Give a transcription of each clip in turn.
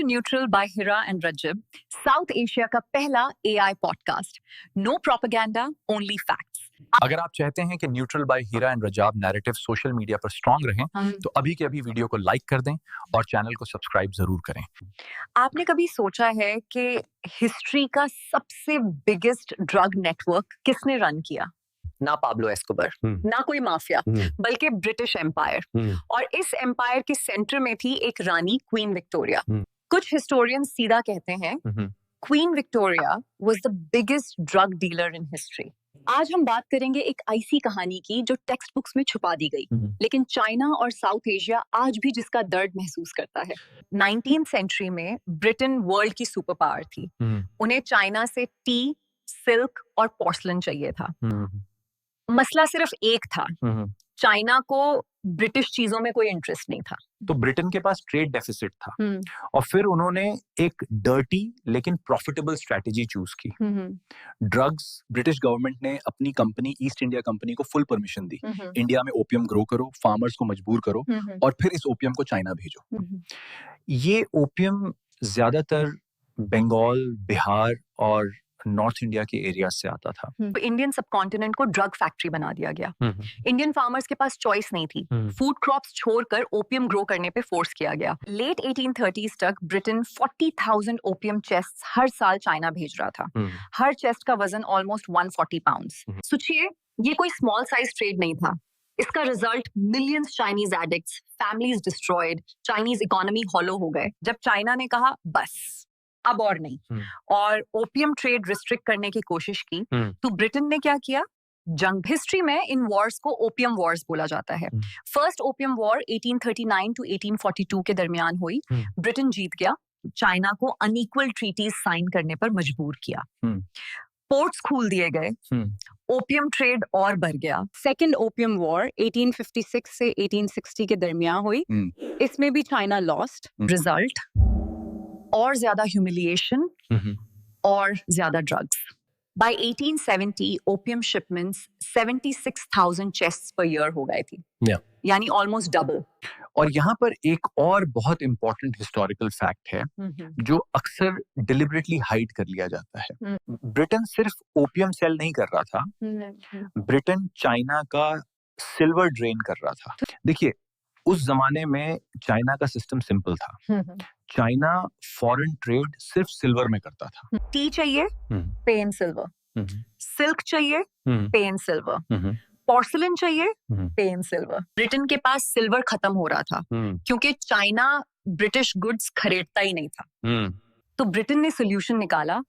to Neutral by Hira and Rajab, South Asia का पहला AI podcast. No propaganda, only facts. अगर आप चाहते हैं कि neutral by Heera and Rajab narrative social media पर स्ट्रांग रहें तो अभी के अभी वीडियो को लाइक कर दें और चैनल को सब्सक्राइब जरूर करें. आपने कभी सोचा है कि हिस्ट्री का सबसे बिगेस्ट ड्रग नेटवर्क किसने रन किया? ना पाब्लो एस्कोबर, ना कोई माफिया, बल्कि ब्रिटिश एम्पायर. और इस एम्पायर के सेंटर में थी एक रानी, क्वीन विक्टोरिया. कुछ हिस्टोरियंस सीधा कहते हैं queen Victoria was the biggest drug dealer in history. आज हम बात करेंगे एक ऐसी कहानी की जो टेक्स्ट बुक्स में छुपा दी गई, लेकिन चाइना और साउथ एशिया आज भी जिसका दर्द महसूस करता है. 19th सेंचुरी में ब्रिटेन वर्ल्ड की सुपर पावर थी. उन्हें चाइना से टी, सिल्क और पोर्सलिन चाहिए था. मसला सिर्फ एक था, चाइना को ब्रिटिश चीजों में कोई इंटरेस्ट नहीं था. तो ब्रिटेन के पास ट्रेड डेफिसिट था और फिर उन्होंने एक डर्टी लेकिन प्रॉफिटेबल स्ट्रेटेजी चूज की. ड्रग्स, ब्रिटिश गवर्नमेंट ने अपनी कंपनी ईस्ट इंडिया कंपनी को फुल परमिशन दी. इंडिया में ओपियम ग्रो करो, फार्मर्स को मजबूर करो और फिर इस ओपियम को चाइना भेजो. ये ओपियम ज्यादातर बंगाल, बिहार और नॉर्थ इंडिया के एरिया से आता था. इंडियन सबकॉन्टिनेंट को ड्रग फैक्ट्री बना दिया गया. इंडियन फार्मर्स के पास चॉइस नहीं थी. फूड क्रॉप्स छोड़कर ओपियम ग्रो करने पे फोर्स किया गया. लेट 1830s तक ब्रिटेन 40,000 ओपियम चेस्ट्स हर साल चाइना भेज रहा था. हर चेस्ट का वजन ऑलमोस्ट 140 पाउंड्स. सोचिए, ये कोई स्मॉल साइज ट्रेड नहीं था. इसका result millions Chinese addicts, families destroyed, Chinese economy hollow हो गए जब चाइना ने कहा बस अब और नहीं, और ओपियम ट्रेड रिस्ट्रिक्ट करने की कोशिश की. तो ब्रिटेन ने क्या किया? जंग. हिस्ट्री में इन वॉर्स को ओपियम वॉर्स बोला जाता है. फर्स्ट ओपियम वॉर 1839 टू 1842 के दरमियान हुई. ब्रिटेन जीत गया, चाइना को अनइक्वल ट्रीटीज साइन करने पर मजबूर किया. पोर्ट्स खोल दिए गए, ओपियम ट्रेड और बढ़ गया. सेकेंड ओपियम वॉर 1856 से 1860 के दरमियान हुई. इसमें भी चाइना लॉस्ट. रिजल्ट और ज्यादा ह्यूमिलिएशन और ज्यादा drugs. By 1870 opium shipments 76,000 chests पर ईयर हो गए थी. यानी ऑलमोस्ट डबल. और यहाँ पर एक और बहुत इंपॉर्टेंट हिस्टोरिकल फैक्ट है जो अक्सर डिलिबरेटली हाइड कर लिया जाता है. ब्रिटेन सिर्फ ओपियम सेल नहीं कर रहा था, ब्रिटेन चाइना का सिल्वर ड्रेन कर रहा था. देखिए, उस जमाने में चाइना का सिस्टम सिंपल था. चाइना फॉरेन ट्रेड सिर्फ सिल्वर में करता था. टी चाहिए, पे इन सिल्वर. सिल्क चाहिए, पे इन सिल्वर. पोर्सलिन चाहिए, पे इन सिल्वर. ब्रिटेन के पास सिल्वर खत्म हो रहा था क्योंकि चाइना ब्रिटिश गुड्स खरीदता ही नहीं था. तो ब्रिटेन ने सोल्यूशन निकाला,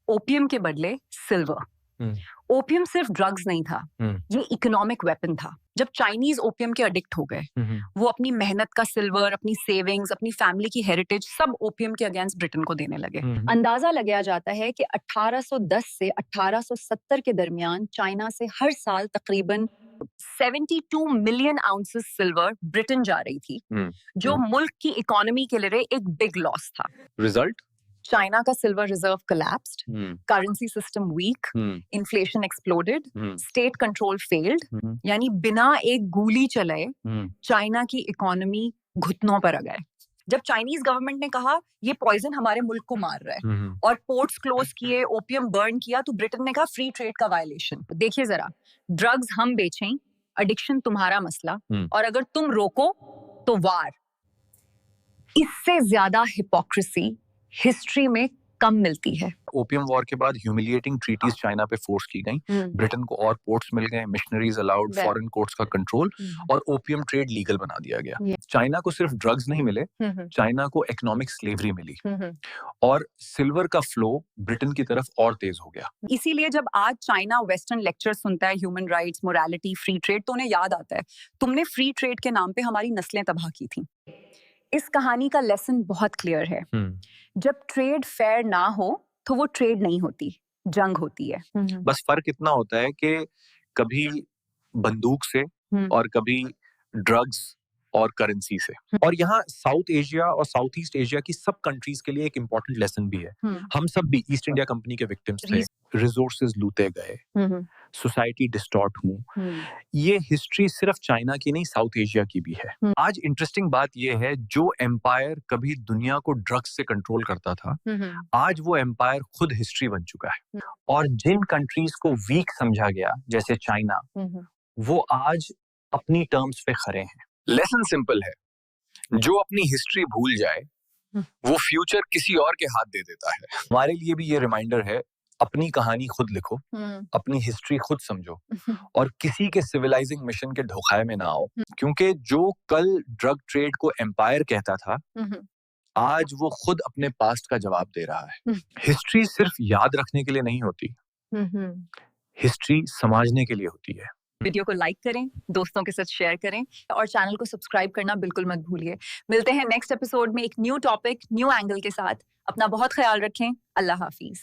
ओपियम के बदले सिल्वर. ओपियम सिर्फ ड्रग्स नहीं था, ये इकोनॉमिक वेपन था. जब चाइनीज ओपियम के एडिक्ट हो गए, वो अपनी मेहनत का सिल्वर, अपनी सेविंग्स, अपनी फैमिली की हेरिटेज सब ओपियम के अगेंस्ट ब्रिटेन को देने लगे. अंदाजा लगाया जाता है कि 1810 से 1870 के दरमियान चाइना से हर साल तकरीबन 72 मिलियन आउंसेस सिल्वर ब्रिटेन जा रही थी, जो मुल्क की इकोनॉमी के लिए एक बिग लॉस था. रिजल्ट? चाइना का silver reserve collapsed, currency system weak, inflation exploded, state control failed. यानी बिना एक गोली चलाए चाइना की इकोनॉमी घुटनों पर आ गए. जब चाइनीज गवर्नमेंट ने कहा ये पॉइजन हमारे मुल्क को मार रहा है और पोर्ट्स क्लोज किए, ओपियम बर्न किया, तो ब्रिटेन ने कहा फ्री ट्रेड का वायलेशन. देखिए जरा, ड्रग्स हम बेचें, एडिक्शन तुम्हारा मसला, और अगर तुम रोको तो वार. इससे ज्यादा हिपोक्रेसी हिस्ट्री में कम मिलती है. ओपियम वॉर के बाद ह्यूमिलिएटिंग ट्रीटीज चाइना पे फोर्स की गई. ब्रिटेन को और पोर्ट्स मिल गए, मिशनरीज अलाउड, फॉरेन कोर्ट्स का कंट्रोल, और ओपियम ट्रेड लीगल बना दिया गया. चाइना को सिर्फ ड्रग्स नहीं मिले, चाइना को इकोनॉमिक स्लेवरी मिली और सिल्वर का फ्लो ब्रिटेन की तरफ और तेज हो गया. इसीलिए जब आज चाइना वेस्टर्न लेक्चर सुनता है, human rights, morality, free trade, तो उन्हें याद आता है तुमने फ्री ट्रेड के नाम पे हमारी नस्लें तबाह की थी. इस कहानी का लेसन बहुत क्लियर है. जब ट्रेड फेयर ना हो तो वो ट्रेड नहीं होती, जंग होती है. बस फर्क इतना होता है कि कभी बंदूक से और कभी ड्रग्स और करेंसी से। और यहाँ साउथ एशिया और साउथ ईस्ट एशिया की सब कंट्रीज के लिए एक इम्पोर्टेंट लेसन भी है। हम सब भी ईस्ट इंडिया कंपनी के विक्टिम्स थे, रिसोर्सेज लूटे गए, सोसाइटी डिस्टॉर्ट हुई। ये हिस्ट्री सिर्फ चाइना की नहीं, साउथ एशिया की भी है। आज इंटरेस्टिंग बात यह है, जो एम्पायर कभी दुनिया को ड्रग्स से कंट्रोल करता था, आज वो एम्पायर खुद हिस्ट्री बन चुका है। और जिन कंट्रीज को वीक समझा गया, जैसे चाइना, वो आज अपनी टर्म्स पे खड़े हैं। लेसन सिंपल है, जो अपनी हिस्ट्री भूल जाए वो फ्यूचर किसी और के हाथ दे देता है। हमारे लिए भी ये रिमाइंडर है, अपनी कहानी खुद लिखो, अपनी हिस्ट्री खुद समझो और किसी के सिविलाइजिंग मिशन के धोखाए में ना आओ। क्योंकि जो कल ड्रग ट्रेड को एम्पायर कहता था, आज वो खुद अपने पास्ट का जवाब दे रहा है। हिस्ट्री सिर्फ याद रखने के लिए नहीं होती, हिस्ट्री समझने के लिए होती है। वीडियो को लाइक करें, दोस्तों के साथ शेयर करें और चैनल को सब्सक्राइब करना बिल्कुल मत भूलिए। मिलते हैं नेक्स्ट एपिसोड में एक न्यू टॉपिक, न्यू एंगल के साथ। अपना बहुत ख्याल रखें। अल्लाह हाफिज।